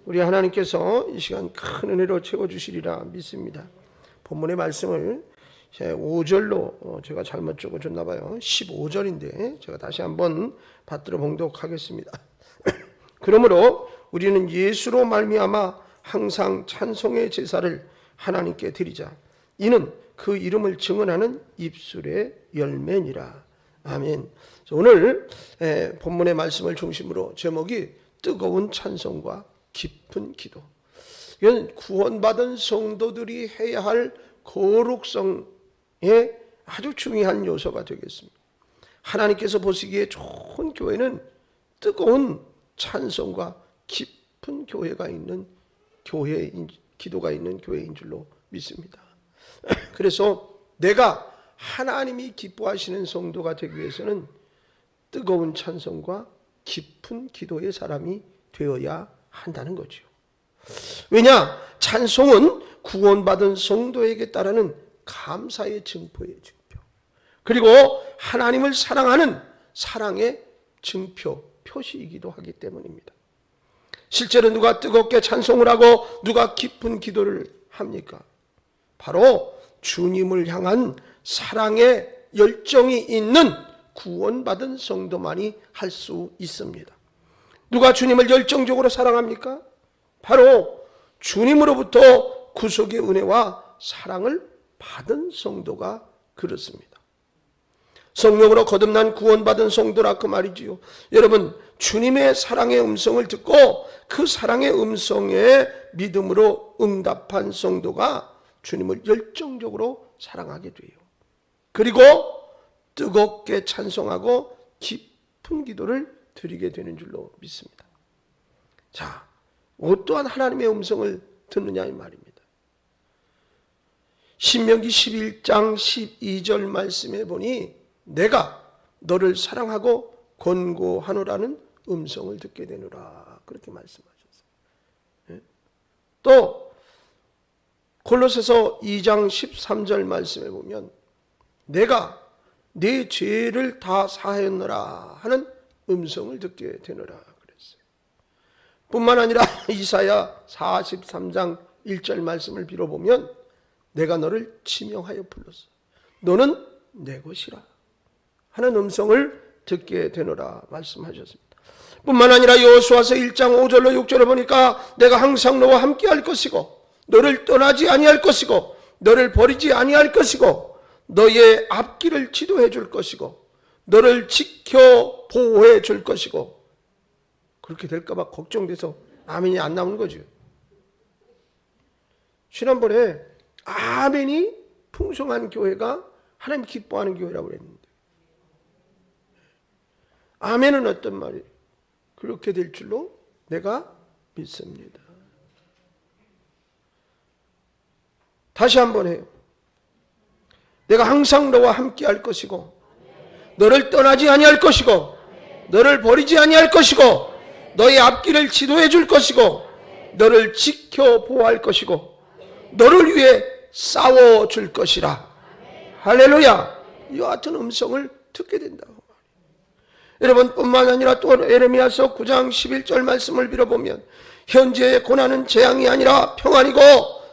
우리 하나님께서 이 시간 큰 은혜로 채워주시리라 믿습니다. 본문의 말씀을 5절로 제가 잘못 적어줬나 봐요. 15절인데 제가 다시 한번 받들어 봉독하겠습니다. 그러므로 우리는 예수로 말미암아 항상 찬송의 제사를 하나님께 드리자. 이는 그 이름을 증언하는 입술의 열매니라. 아멘. 오늘 본문의 말씀을 중심으로 제목이 뜨거운 찬송과 깊은 기도. 이건 구원받은 성도들이 해야 할 거룩성의 아주 중요한 요소가 되겠습니다. 하나님께서 보시기에 좋은 교회는 뜨거운 찬송과 깊은 교회가 있는 교회인, 기도가 있는 교회인 줄로 믿습니다. 그래서 내가 하나님이 기뻐하시는 성도가 되기 위해서는 뜨거운 찬송과 깊은 기도의 사람이 되어야 한다는 거죠. 왜냐? 찬송은 구원받은 성도에게 따르는 감사의 증표예요. 증표. 그리고 하나님을 사랑하는 사랑의 증표, 표시이기도 하기 때문입니다. 실제로 누가 뜨겁게 찬송을 하고 누가 깊은 기도를 합니까? 바로 주님을 향한 사랑의 열정이 있는 구원받은 성도만이 할 수 있습니다. 누가 주님을 열정적으로 사랑합니까? 바로 주님으로부터 구속의 은혜와 사랑을 받은 성도가 그렇습니다. 성령으로 거듭난 구원받은 성도라 그 말이지요. 여러분, 주님의 사랑의 음성을 듣고 그 사랑의 음성에 믿음으로 응답한 성도가 주님을 열정적으로 사랑하게 돼요. 그리고 뜨겁게 찬송하고 깊은 기도를 드리게 되는 줄로 믿습니다. 자, 어떠한 하나님의 음성을 듣느냐 이 말입니다. 신명기 11장 12절 말씀에 보니 내가 너를 사랑하고 권고하노라는 음성을 듣게 되노라 그렇게 말씀하셨어요. 또 골로새서 2장 13절 말씀에 보면 내가 네 죄를 다 사하였노라 하는 음성을 듣게 되노라 그랬어요. 뿐만 아니라 이사야 43장 1절 말씀을 빌어보면 내가 너를 지명하여 불렀어. 너는 내 것이라 하는 음성을 듣게 되노라 말씀하셨습니다. 뿐만 아니라 여호수아서 1장 5절로 6절을 보니까 내가 항상 너와 함께 할 것이고 너를 떠나지 아니할 것이고 너를 버리지 아니할 것이고 너의 앞길을 지도해 줄 것이고 너를 지켜 보호해 줄 것이고 그렇게 될까 봐 걱정돼서 아멘이 안 나오는 거죠. 지난번에 아멘이 풍성한 교회가 하나님 기뻐하는 교회라고 그랬는데 아멘은 어떤 말이에요? 그렇게 될 줄로 내가 믿습니다. 다시 한번 해요. 내가 항상 너와 함께 할 것이고 너를 떠나지 아니할 것이고 너를 버리지 아니할 것이고 너의 앞길을 지도해 줄 것이고 너를 지켜 보호할 것이고 너를 위해 싸워 줄 것이라. 할렐루야. 이와 같은 음성을 듣게 된다고. 여러분 뿐만 아니라 또 에레미야서 9장 11절 말씀을 빌어보면 현재의 고난은 재앙이 아니라 평안이고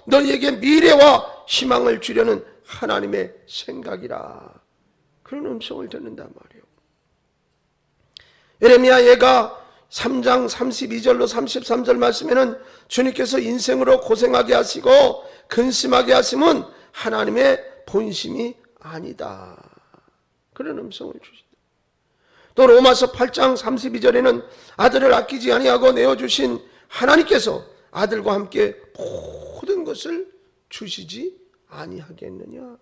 너희에게 미래와 희망을 주려는 하나님의 생각이라. 그런 음성을 듣는단 말이에요. 에레미야 예가 3장 32절로 33절 말씀에는 주님께서 인생으로 고생하게 하시고 근심하게 하심은 하나님의 본심이 아니다. 그런 음성을 주신다. 또 로마서 8장 32절에는 아들을 아끼지 아니하고 내어주신 하나님께서 아들과 함께 모든 것을 주시지 아니하겠느냐.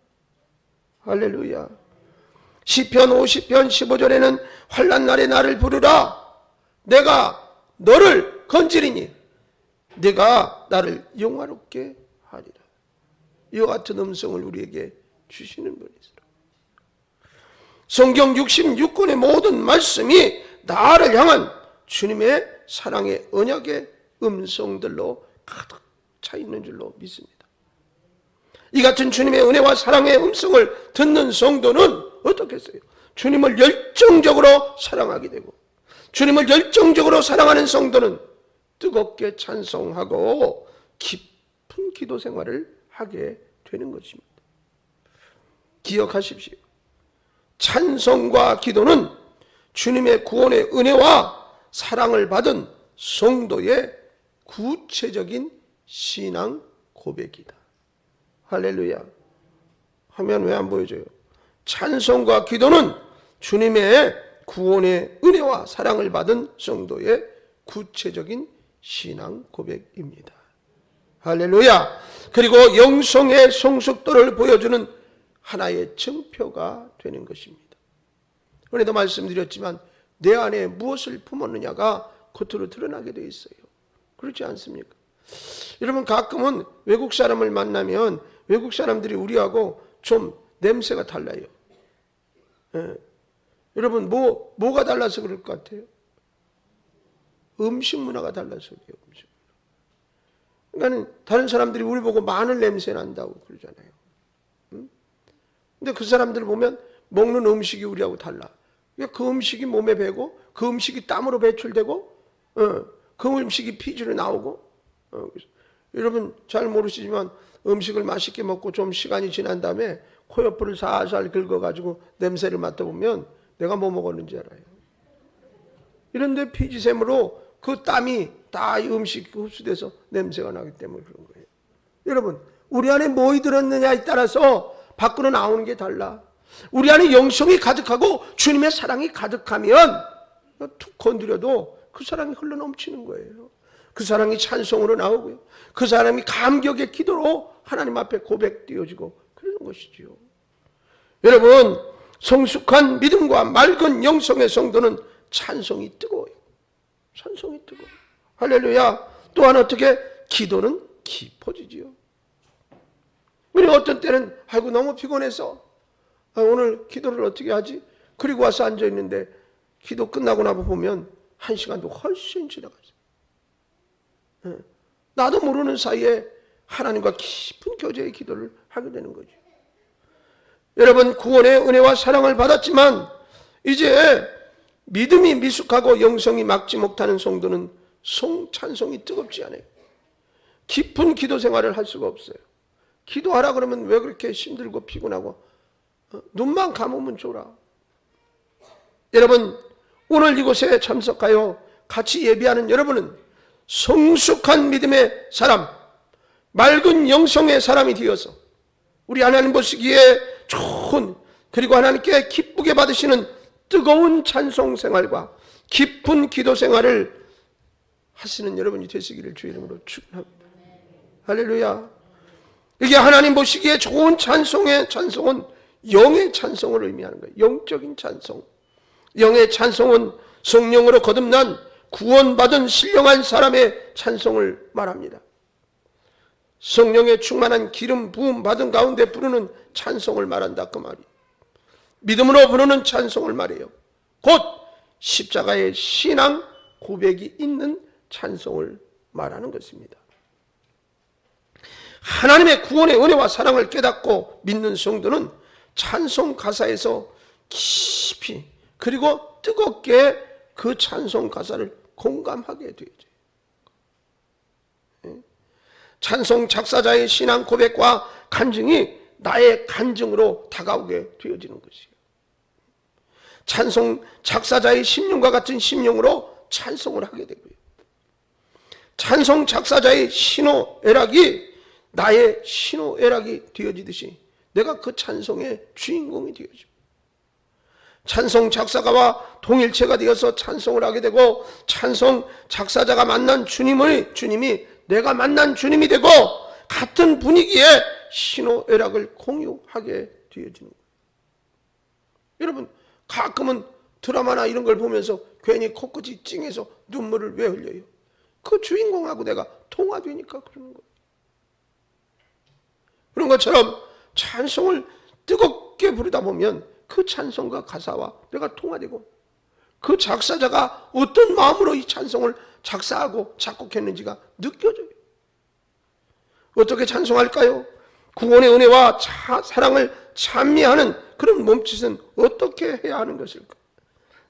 할렐루야. 시편 50편 15절에는 환난 날에 나를 부르라. 내가 너를 건지리니 네가 나를 영화롭게 하리라. 이와 같은 음성을 우리에게 주시는 분이시라. 성경 66권의 모든 말씀이 나를 향한 주님의 사랑의 언약의 음성들로 가득 차 있는 줄로 믿습니다. 이 같은 주님의 은혜와 사랑의 음성을 듣는 성도는 어떻겠어요? 주님을 열정적으로 사랑하게 되고 주님을 열정적으로 사랑하는 성도는 뜨겁게 찬송하고 깊은 기도 생활을 하게 되는 것입니다. 기억하십시오. 찬송과 기도는 주님의 구원의 은혜와 사랑을 받은 성도의 구체적인 신앙 고백이다. 할렐루야. 화면 왜 안 보여져요? 찬송과 기도는 주님의 구원의 은혜와 사랑을 받은 성도의 구체적인 신앙 고백입니다. 할렐루야. 그리고 영성의 성숙도를 보여주는 하나의 증표가 되는 것입니다. 오늘도 말씀드렸지만 내 안에 무엇을 품었느냐가 겉으로 드러나게 되어 있어요. 그렇지 않습니까? 여러분, 가끔은 외국 사람을 만나면 외국 사람들이 우리하고 좀 냄새가 달라요. 예. 여러분, 뭐가 달라서 그럴 것 같아요? 음식 문화가 달라서 그래요. 음식 문화. 그러니까 다른 사람들이 우리 보고 마늘 냄새 난다고 그러잖아요. 근데 그 사람들을 보면 먹는 음식이 우리하고 달라. 그 음식이 몸에 배고, 그 음식이 땀으로 배출되고, 그 음식이 피지로 나오고. 여러분 잘 모르시지만 음식을 맛있게 먹고 좀 시간이 지난 다음에 코옆을 살살 긁어가지고 냄새를 맡아보면 내가 뭐 먹었는지 알아요. 이런데 피지샘으로 그 땀이 다 이 음식 흡수돼서 냄새가 나기 때문에 그런 거예요. 여러분, 우리 안에 뭐가 들었느냐에 따라서 밖으로 나오는 게 달라. 우리 안에 영성이 가득하고 주님의 사랑이 가득하면 툭 건드려도 그 사랑이 흘러넘치는 거예요. 그 사랑이 찬송으로 나오고요. 그 사람이 감격의 기도로 하나님 앞에 고백되어지고 그러는 것이지요. 여러분, 성숙한 믿음과 맑은 영성의 성도는 찬송이 뜨거워요. 찬송이 뜨거워요. 할렐루야. 또한 어떻게? 기도는 깊어지지요. 우리 어떤 때는 아이고 너무 피곤해서 오늘 기도를 어떻게 하지? 그리고 와서 앉아있는데 기도 끝나고 나서 보면 1시간도 훨씬 지나갔어요. 나도 모르는 사이에 하나님과 깊은 교제의 기도를 하게 되는 거죠. 여러분, 구원의 은혜와 사랑을 받았지만 이제 믿음이 미숙하고 영성이 막지 못하는 성도는 찬송이 뜨겁지 않아요. 깊은 기도 생활을 할 수가 없어요. 기도하라 그러면 왜 그렇게 힘들고 피곤하고 눈만 감으면 졸아. 여러분, 오늘 이곳에 참석하여 같이 예배하는 여러분은 성숙한 믿음의 사람, 맑은 영성의 사람이 되어서 우리 하나님 보시기에 좋은, 그리고 하나님께 기쁘게 받으시는 뜨거운 찬송 생활과 깊은 기도 생활을 하시는 여러분이 되시기를 주의 이름으로 축원합니다. 할렐루야. 이게 하나님 보시기에 좋은 찬송은 영의 찬송을 의미하는 거예요. 영적인 찬송. 영의 찬송은 성령으로 거듭난 구원받은 신령한 사람의 찬송을 말합니다. 성령의 충만한 기름 부음 받은 가운데 부르는 찬송을 말한다 그 말이에요. 믿음으로 부르는 찬송을 말해요. 곧 십자가의 신앙 고백이 있는 찬송을 말하는 것입니다. 하나님의 구원의 은혜와 사랑을 깨닫고 믿는 성도는 찬송 가사에서 깊이 그리고 뜨겁게 그 찬송 가사를 공감하게 되어져요. 찬송 작사자의 신앙 고백과 간증이 나의 간증으로 다가오게 되어지는 것이에요. 찬송 작사자의 심령과 같은 심령으로 찬송을 하게 되고요. 찬송 작사자의 신호애락이 나의 신호애락이 되어지듯이 내가 그 찬송의 주인공이 되어집니다. 찬송 작사가와 동일체가 되어서 찬송을 하게 되고 찬송 작사자가 만난 주님이 내가 만난 주님이 되고 같은 분위기에 신호애락을 공유하게 되어지는 거예요. 여러분, 가끔은 드라마나 이런 걸 보면서 괜히 코끝이 찡해서 눈물을 왜 흘려요? 그 주인공하고 내가 통화되니까 그러는 거예요. 그런 것처럼 찬송을 뜨겁게 부르다 보면 그 찬송과 가사와 내가 통화되고 그 작사자가 어떤 마음으로 이 찬송을 작사하고 작곡했는지가 느껴져요. 어떻게 찬송할까요? 구원의 은혜와 사랑을 찬미하는 그런 몸짓은 어떻게 해야 하는 것일까?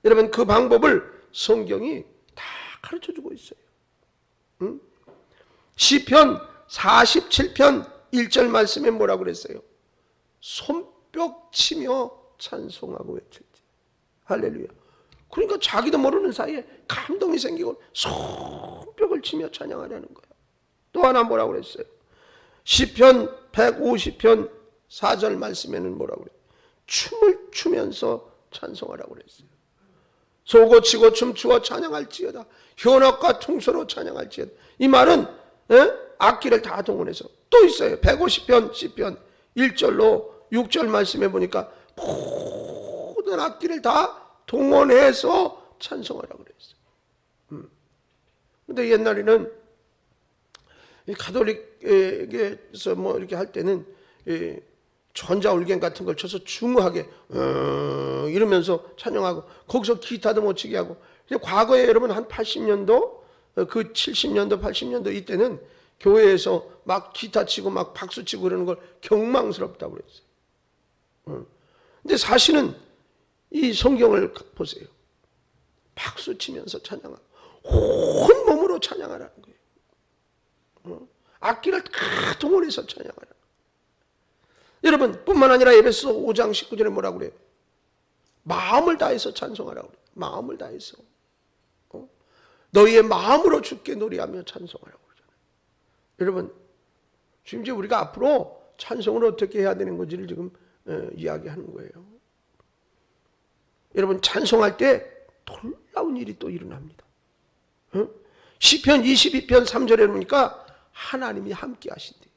여러분, 그 방법을 성경이 다 가르쳐주고 있어요. 시편 47편 1절 말씀에 뭐라고 그랬어요? 손뼉 치며 찬송하고 외칠지. 할렐루야. 그러니까 자기도 모르는 사이에 감동이 생기고 손뼉을 치며 찬양하려는 거야. 또 하나 뭐라고 그랬어요? 시편 150편 4절 말씀에는 뭐라고 그래요? 춤을 추면서 찬송하라고 그랬어요. 소고치고 춤추어 찬양할지어다. 현악과 퉁소로 찬양할지어다. 이 말은 악기를 다 동원해서. 또 있어요. 150편 시편 1절로 6절 말씀해 보니까 모든 악기를 다 동원해서 찬송하라고 그랬어요. 근데 옛날에는 이 가톨릭에서 뭐 이렇게 할 때는 전자올갱 같은 걸 쳐서 중후하게 이러면서 찬양하고 거기서 기타도 못 치게 하고. 과거에 여러분 한 80년도 그 70년도 80년도 이때는 교회에서 막 기타 치고 막 박수 치고 그러는 걸 경망스럽다고 그랬어요. 근데 사실은 이 성경을 보세요. 박수 치면서 찬양하고 온 몸으로 찬양하라는 거예요. 악기를 다 동원해서 찬양하라. 여러분 뿐만 아니라 에베소 5장 19절에 뭐라고 그래요? 마음을 다해서 찬송하라고 그래요. 마음을 다해서. 너희의 마음으로 주께 노래하며 찬송하라고 그러잖아요. 여러분 지금 이제 우리가 앞으로 찬송을 어떻게 해야 되는 건지를 지금 이야기하는 거예요. 여러분 찬송할 때 놀라운 일이 또 일어납니다. 시편 22편 3절에 보니까 하나님이 함께 하신대.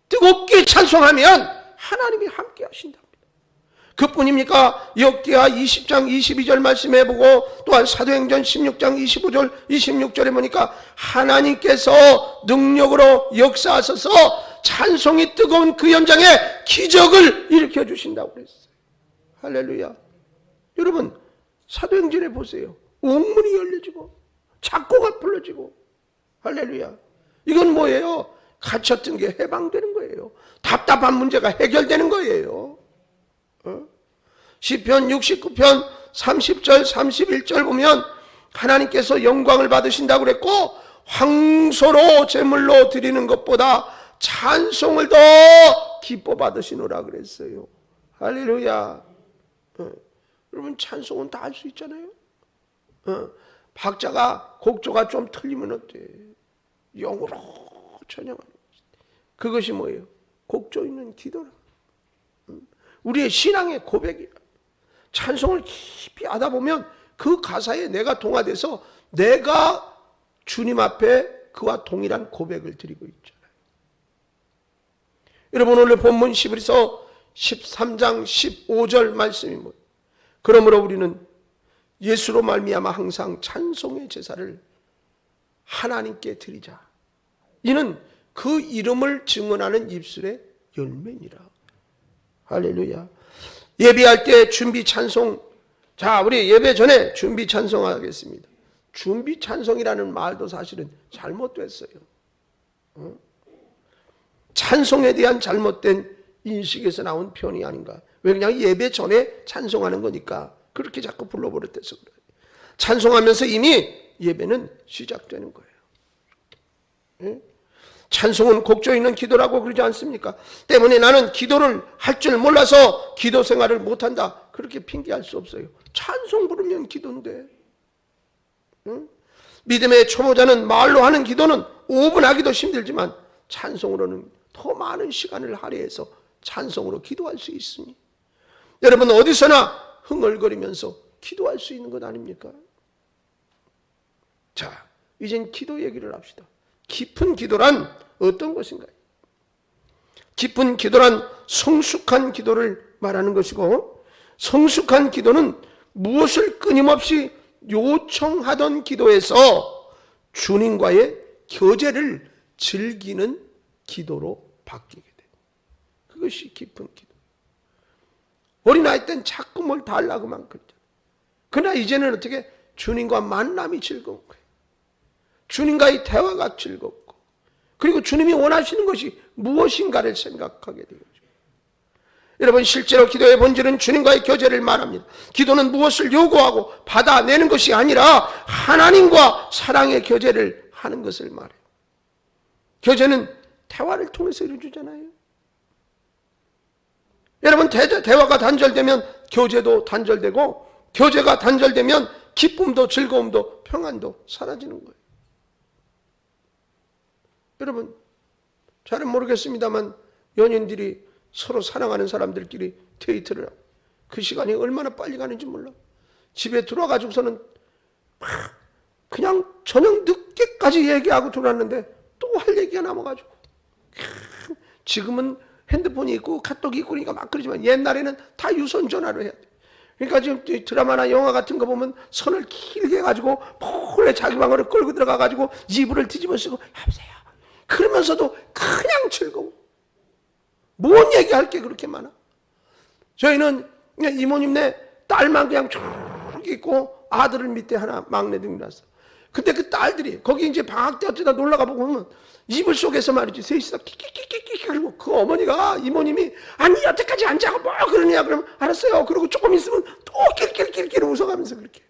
뜨겁게 찬송하면 하나님이 함께 하신답니다. 그뿐입니까? 역기하 20장 22절 말씀해 보고 또한 사도행전 16장 25절 26절에 보니까 하나님께서 능력으로 역사하셔서 찬송이 뜨거운 그 현장에 기적을 일으켜 주신다고 그랬어요. 할렐루야. 여러분 사도행전에 보세요. 옥문이 열려지고 작고가 풀어지고. 할렐루야. 이건 뭐예요? 갇혔던 게 해방되는 거예요. 답답한 문제가 해결되는 거예요. 시편 69편 30절 31절 보면 하나님께서 영광을 받으신다고 그랬고 황소로 제물로 드리는 것보다 찬송을 더 기뻐 받으시노라 그랬어요. 할렐루야. 여러분 찬송은 다 할 수 있잖아요. 박자가 곡조가 좀 틀리면 어때? 영으로 찬양하는 것이. 그것이 뭐예요? 곡조 있는 기도라. 우리의 신앙의 고백이라. 찬송을 깊이 하다 보면 그 가사에 내가 동화돼서 내가 주님 앞에 그와 동일한 고백을 드리고 있잖아요. 여러분 오늘 본문 히브리서 13장 15절 말씀이 뭐예요? 그러므로 우리는 예수로 말미암아 항상 찬송의 제사를 하나님께 드리자. 이는 그 이름을 증언하는 입술의 열매니라. 할렐루야. 예배할 때 준비 찬송. 자, 우리 예배 전에 준비 찬송하겠습니다. 준비 찬송이라는 말도 사실은 잘못됐어요. 찬송에 대한 잘못된 인식에서 나온 표현이 아닌가. 왜 그냥 예배 전에 찬송하는 거니까 그렇게 자꾸 불러버렸대서 그래요. 찬송하면서 이미 예배는 시작되는 거예요. 찬송은 곡조 있는 기도라고 그러지 않습니까? 때문에 나는 기도를 할 줄 몰라서 기도 생활을 못한다. 그렇게 핑계할 수 없어요. 찬송 부르면 기도인데. 믿음의 초보자는 말로 하는 기도는 5분 하기도 힘들지만 찬송으로는 더 많은 시간을 할애해서 찬송으로 기도할 수 있으니 여러분 어디서나 흥얼거리면서 기도할 수 있는 것 아닙니까? 자, 이젠 기도 얘기를 합시다. 깊은 기도란 어떤 것인가요? 깊은 기도란 성숙한 기도를 말하는 것이고 성숙한 기도는 무엇을 끊임없이 요청하던 기도에서 주님과의 교제를 즐기는 기도로 바뀌게 돼. 그것이 깊은 기도. 어린아이 땐 자꾸 뭘 달라고만 그러잖아. 그러나 이제는 어떻게 주님과 만남이 즐거운 거예요. 주님과의 대화가 즐겁고 그리고 주님이 원하시는 것이 무엇인가를 생각하게 되죠. 여러분 실제로 기도의 본질은 주님과의 교제를 말합니다. 기도는 무엇을 요구하고 받아내는 것이 아니라 하나님과 사랑의 교제를 하는 것을 말해요. 교제는 대화를 통해서 이루어지잖아요. 여러분, 대화가 단절되면 교제도 단절되고, 교제가 단절되면 기쁨도 즐거움도 평안도 사라지는 거예요. 여러분, 잘은 모르겠습니다만 연인들이 서로 사랑하는 사람들끼리 데이트를 하고 그 시간이 얼마나 빨리 가는지 몰라. 집에 들어와가지고서는 그냥 저녁 늦게까지 얘기하고 들어왔는데 또 할 얘기가 남아가지고, 지금은 핸드폰이 있고 카톡이 있고 그러니까 막 그러지만 옛날에는 다 유선 전화로 해야 돼. 그러니까 지금 드라마나 영화 같은 거 보면 선을 길게 해가지고 몰래 자기 방으로 끌고 들어가가지고 이불을 뒤집어 쓰고 여보세요 그러면서도 그냥 즐거워. 뭔 얘기할 게 그렇게 많아. 저희는 그냥 이모님네 딸만 그냥 쭉 있고 아들을 밑에 하나 막내들이 났어. 근데 그 딸들이 거기 이제 방학 때 어쩌다 놀러가 보면 이불 속에서 말이지 셋이서 킥킥킥킥킥 그리고 그 어머니가 이모님이 아니 여태까지 안 자고 뭐 그러냐 그러면 알았어요. 그리고 조금 있으면 또 낄낄낄낄 웃어가면서 그렇게,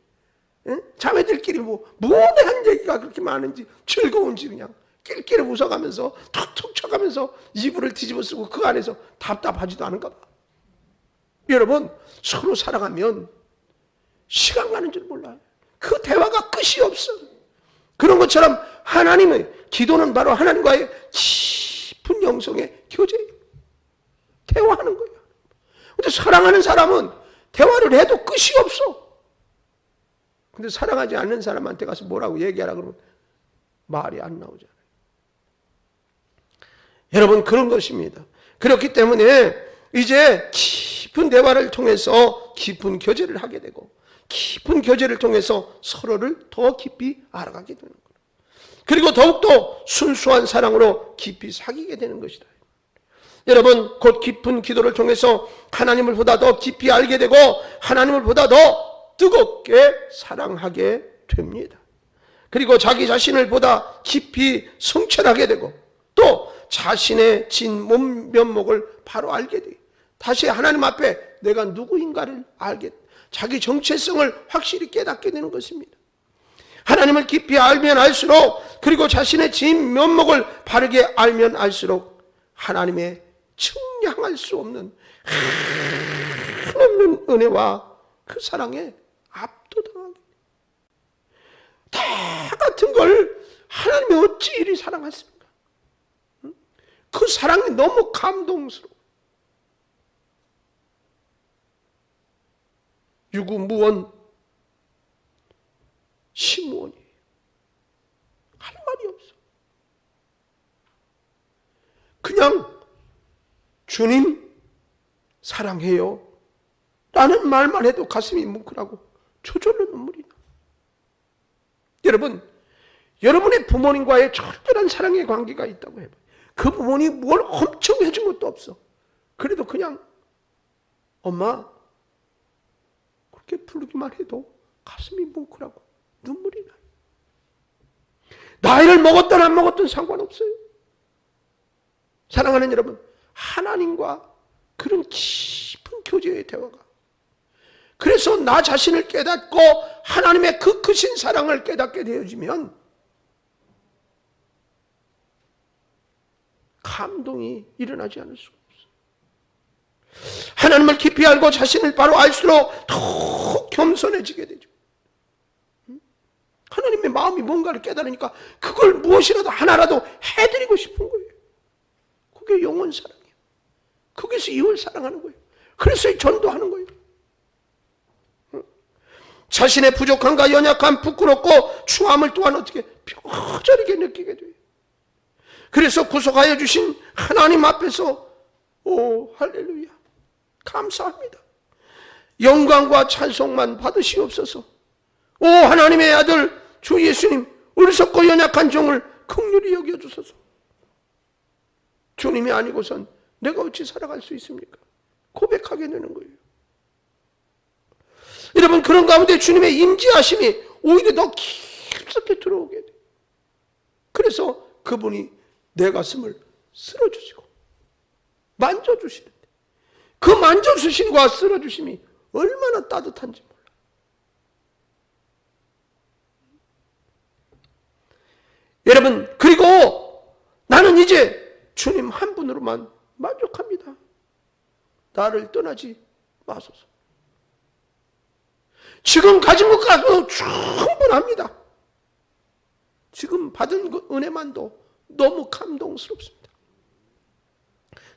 응? 자매들끼리 무언한 얘기가 그렇게 많은지 즐거운지 그냥 낄낄 웃어가면서 툭툭 쳐가면서 이불을 뒤집어 쓰고 그 안에서 답답하지도 않은가 봐. 여러분, 서로 사랑하면 시간 가는 줄 몰라요. 그 대화가 끝이 없어. 그런 것처럼 하나님의 기도는 바로 하나님과의 깊은 영성의 교제예요. 대화하는 거예요. 근데 사랑하는 사람은 대화를 해도 끝이 없어. 근데 사랑하지 않는 사람한테 가서 뭐라고 얘기하라 그러면 말이 안 나오잖아요. 여러분, 그런 것입니다. 그렇기 때문에 이제 깊은 대화를 통해서 깊은 교제를 하게 되고, 깊은 교제를 통해서 서로를 더 깊이 알아가게 되는 거예요. 그리고 더욱더 순수한 사랑으로 깊이 사귀게 되는 것이다. 여러분, 곧 깊은 기도를 통해서 하나님을 보다 더 깊이 알게 되고 하나님을 보다 더 뜨겁게 사랑하게 됩니다. 그리고 자기 자신을 보다 깊이 성찰하게 되고 또 자신의 진 면목을 바로 알게 돼요. 다시 하나님 앞에 내가 누구인가를 알게 돼요. 자기 정체성을 확실히 깨닫게 되는 것입니다. 하나님을 깊이 알면 알수록, 그리고 자신의 진 면목을 바르게 알면 알수록 하나님의 측량할 수 없는 한없는 은혜와 그 사랑에 압도당하게 돼요. 다 같은 걸 하나님이 어찌 이리 사랑하십니까? 그 사랑이 너무 감동스러워. 유구무원 심무원이에요. 할 말이 없어. 그냥 주님 사랑해요 라는 말만 해도 가슴이 뭉클하고 저절로 눈물이 나. 여러분, 여러분의 부모님과의 절대한 사랑의 관계가 있다고 해봐요. 그 부모님이 뭘 엄청 해준 것도 없어. 그래도 그냥 엄마 그렇게 부르기만 해도 가슴이 뭉클하고 눈물이 나요. 나이를 먹었든 안 먹었든 상관없어요. 사랑하는 여러분, 하나님과 그런 깊은 교제의 대화가, 그래서 나 자신을 깨닫고 하나님의 그 크신 사랑을 깨닫게 되어지면 감동이 일어나지 않을 수가 없어요. 하나님을 깊이 알고 자신을 바로 알수록 더 겸손해지게 되죠. 하나님의 마음이 뭔가를 깨달으니까 그걸 무엇이라도 하나라도 해드리고 싶은 거예요. 그게 영원 사랑이에요. 거기서 이웃을 사랑하는 거예요. 그래서 전도하는 거예요. 자신의 부족함과 연약함, 부끄럽고 추함을 또한 어떻게 뼈저리게 느끼게 돼요. 그래서 구속하여 주신 하나님 앞에서 오 할렐루야 감사합니다. 영광과 찬송만 받으시옵소서. 오 하나님의 아들 주 예수님, 어리석고 연약한 종을 긍휼히 여겨주소서. 주님이 아니고선 내가 어찌 살아갈 수 있습니까? 고백하게 되는 거예요. 여러분, 그런 가운데 주님의 임재하심이 오히려 더 깊숙이 들어오게 돼요. 그래서 그분이 내 가슴을 쓸어주시고 만져주시는데 그 만져주심과 쓸어주심이 얼마나 따뜻한지 몰라. 여러분, 그리고 나는 이제 주님 한 분으로만 만족합니다. 나를 떠나지 마소서. 지금 가진 것 가지고 충분합니다. 지금 받은 그 은혜만도 너무 감동스럽습니다.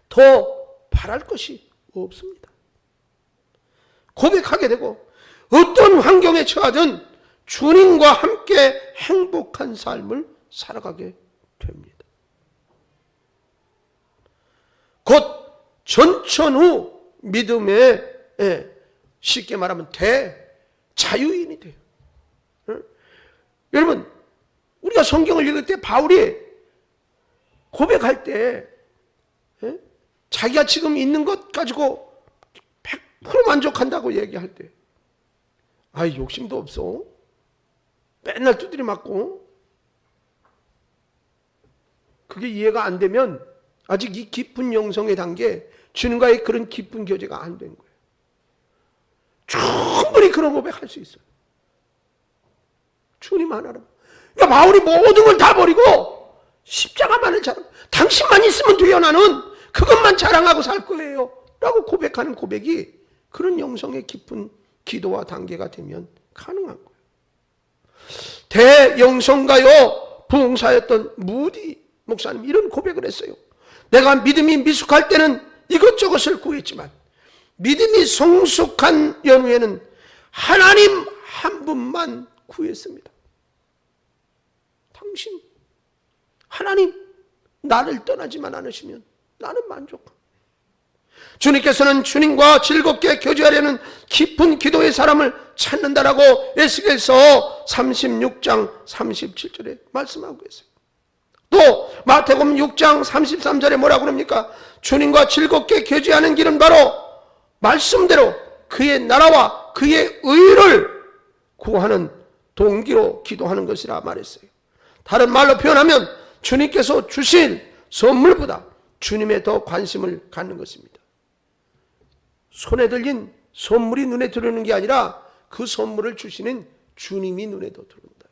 더 바랄 것이 없습니다. 고백하게 되고 어떤 환경에 처하든 주님과 함께 행복한 삶을 살아가게 됩니다. 곧 전천후 믿음의 쉽게 말하면 대자유인이 돼요. 여러분, 우리가 성경을 읽을 때 바울이 고백할 때 자기가 지금 있는 것 가지고 100% 만족한다고 얘기할 때 욕심도 없어. 맨날 두드려 맞고. 그게 이해가 안 되면 아직 이 깊은 영성의 단계, 주님과의 그런 깊은 교제가 안 된 거예요. 충분히 그런 고백할 수 있어요. 주님 하나로. 그러니까 바울이 모든 걸 다 버리고 십자가만을 자랑. 당신만 있으면 돼요. 나는 그것만 자랑하고 살 거예요. 라고 고백하는 고백이 그런 영성의 깊은 기도와 단계가 되면 가능한 거예요. 대영성가요 부흥사였던 무디 목사님 이런 고백을 했어요. 내가 믿음이 미숙할 때는 이것저것을 구했지만 믿음이 성숙한 연후에는 하나님 한 분만 구했습니다. 당신 하나님 나를 떠나지만 않으시면 나는 만족합니다. 주님께서는 주님과 즐겁게 교제하려는 깊은 기도의 사람을 찾는다라고 에스겔서 36장 37절에 말씀하고 계세요. 또 마태복음 6장 33절에 뭐라고 그럽니까? 주님과 즐겁게 교제하는 길은 바로 말씀대로 그의 나라와 그의 의를 구하는 동기로 기도하는 것이라 말했어요. 다른 말로 표현하면 주님께서 주신 선물보다 주님에 더 관심을 갖는 것입니다. 손에 들린 선물이 눈에 들어오는 게 아니라 그 선물을 주시는 주님이 눈에 더 들어온다.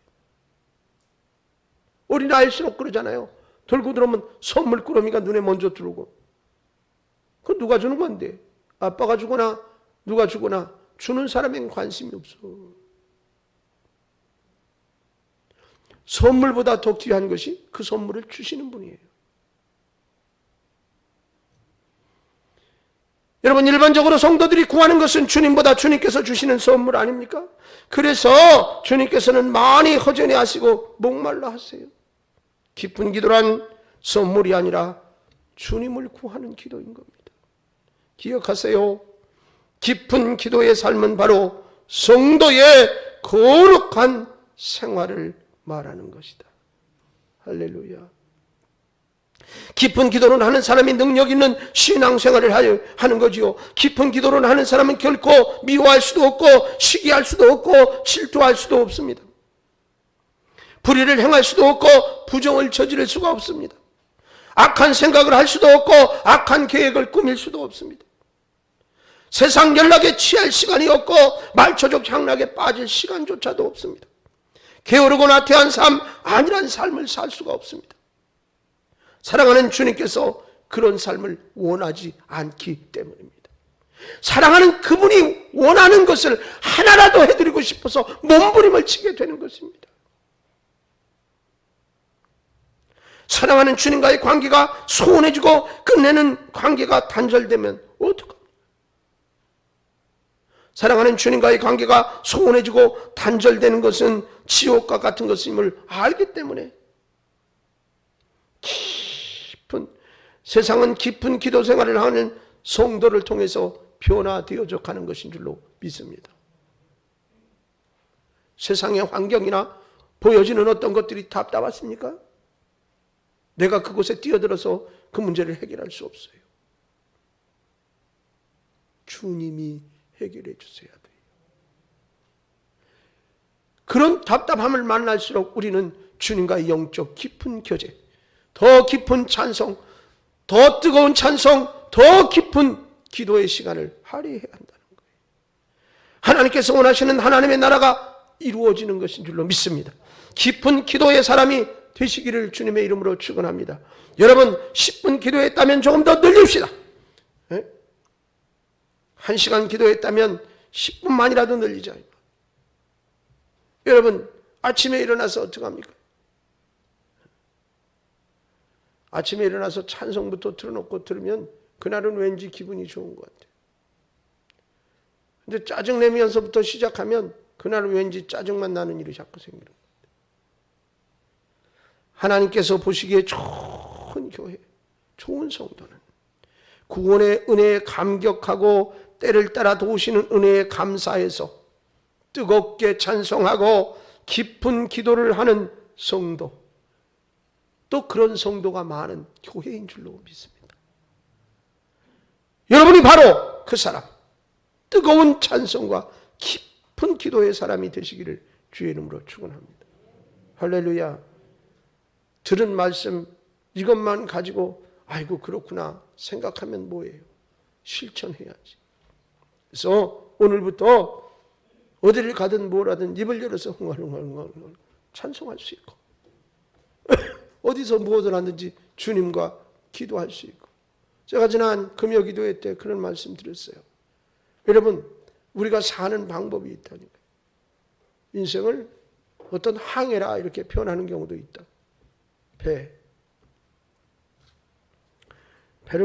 어린아이일수록 그러잖아요. 들고 들어오면 선물꾸러미가 눈에 먼저 들어오고. 그건 누가 주는 건데? 아빠가 주거나 누가 주거나 주는 사람엔 관심이 없어. 선물보다 더 귀한 것이 그 선물을 주시는 분이에요. 여러분, 일반적으로 성도들이 구하는 것은 주님보다 주님께서 주시는 선물 아닙니까? 그래서 주님께서는 많이 허전해 하시고 목말라 하세요. 깊은 기도란 선물이 아니라 주님을 구하는 기도인 겁니다. 기억하세요. 깊은 기도의 삶은 바로 성도의 거룩한 생활을 말하는 것이다. 할렐루야. 깊은 기도를 하는 사람이 능력 있는 신앙생활을 하는 거지요. 깊은 기도를 하는 사람은 결코 미워할 수도 없고 시기할 수도 없고 질투할 수도 없습니다. 불의를 행할 수도 없고 부정을 저지를 수가 없습니다. 악한 생각을 할 수도 없고 악한 계획을 꾸밀 수도 없습니다. 세상 연락에 취할 시간이 없고 말초적 향락에 빠질 시간조차도 없습니다. 게으르고 나태한 삶, 안일한 삶을 살 수가 없습니다. 사랑하는 주님께서 그런 삶을 원하지 않기 때문입니다. 사랑하는 그분이 원하는 것을 하나라도 해드리고 싶어서 몸부림을 치게 되는 것입니다. 사랑하는 주님과의 관계가 소원해지고 끝내는 관계가 단절되면 어떡합니까? 사랑하는 주님과의 관계가 소원해지고 단절되는 것은 지옥과 같은 것임을 알기 때문에 세상은 깊은 기도 생활을 하는 성도를 통해서 변화되어져 가는 것인 줄로 믿습니다. 세상의 환경이나 보여지는 어떤 것들이 답답하십니까? 내가 그곳에 뛰어들어서 그 문제를 해결할 수 없어요. 주님이 해결해 주셔야 돼요. 그런 답답함을 만날수록 우리는 주님과의 영적 깊은 교제, 더 깊은 찬송, 더 뜨거운 찬송, 더 깊은 기도의 시간을 할애해야 한다는 거예요. 하나님께서 원하시는 하나님의 나라가 이루어지는 것인 줄로 믿습니다. 깊은 기도의 사람이 되시기를 주님의 이름으로 축원합니다. 여러분 10분 기도했다면 조금 더 늘립시다. 1시간 기도했다면 10분만이라도 늘리자. 여러분 아침에 일어나서 어떡합니까? 아침에 일어나서 찬송부터 틀어놓고 들으면 그날은 왠지 기분이 좋은 것 같아요. 근데 짜증내면서부터 시작하면 그날은 왠지 짜증만 나는 일이 자꾸 생기는 거예요. 하나님께서 보시기에 좋은 교회, 좋은 성도는 구원의 은혜에 감격하고 때를 따라 도우시는 은혜에 감사해서 뜨겁게 찬송하고 깊은 기도를 하는 성도, 또 그런 성도가 많은 교회인 줄로 믿습니다. 여러분이 바로 그 사람, 뜨거운 찬송과 깊은 기도의 사람이 되시기를 주의 이름으로 축원합니다. 할렐루야. 들은 말씀 이것만 가지고 아이고 그렇구나 생각하면 뭐예요? 실천해야지. 그래서 오늘부터 어디를 가든 뭘 하든 입을 열어서 흥얼흥얼 찬송할 수 있고 어디서 무엇을 하든지 주님과 기도할 수 있고. 제가 지난 금요 기도회 때 그런 말씀 드렸어요. 여러분 우리가 사는 방법이 있다니까요. 인생을 어떤 항해라 이렇게 표현하는 경우도 있다. 배를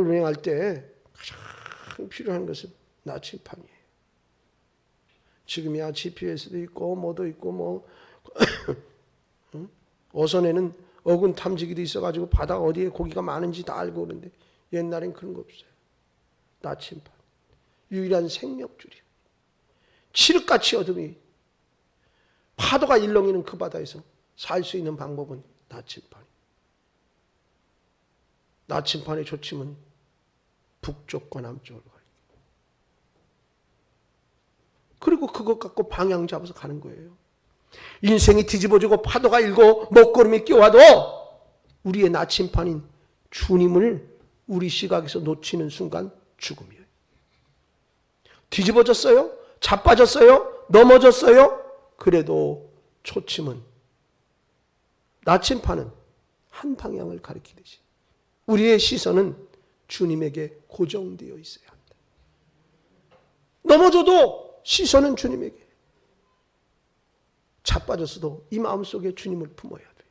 운행할 때 가장 필요한 것은 나침판이에요. 지금이야 GPS도 있고 뭐도 있고 뭐 어선에는 어군 탐지기도 있어가지고 바다 어디에 고기가 많은지 다 알고 그러는데 옛날엔 그런 거 없어요. 나침판 유일한 생명줄이에요. 칠흑같이 어둠이 파도가 일렁이는 그 바다에서 살 수 있는 방법은 나침판이에요. 나침판의 조침은 북쪽과 남쪽으로 가요. 그리고 그것 갖고 방향 잡아서 가는 거예요. 인생이 뒤집어지고 파도가 일고 먹구름이 끼워도 우리의 나침판인 주님을 우리 시각에서 놓치는 순간 죽음이에요. 뒤집어졌어요? 자빠졌어요? 넘어졌어요? 그래도 초침은 나침판은 한 방향을 가리키듯이 우리의 시선은 주님에게 고정되어 있어야 합니다. 넘어져도 시선은 주님에게, 자빠졌어도 이 마음속에 주님을 품어야 돼요.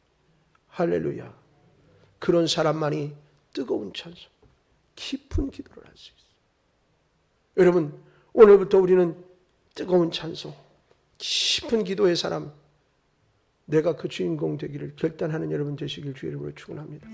할렐루야. 그런 사람만이 뜨거운 찬송, 깊은 기도를 할 수 있어요. 여러분 오늘부터 우리는 뜨거운 찬송, 깊은 기도의 사람, 내가 그 주인공 되기를 결단하는 여러분 되시길 주의 이름으로 축원합니다.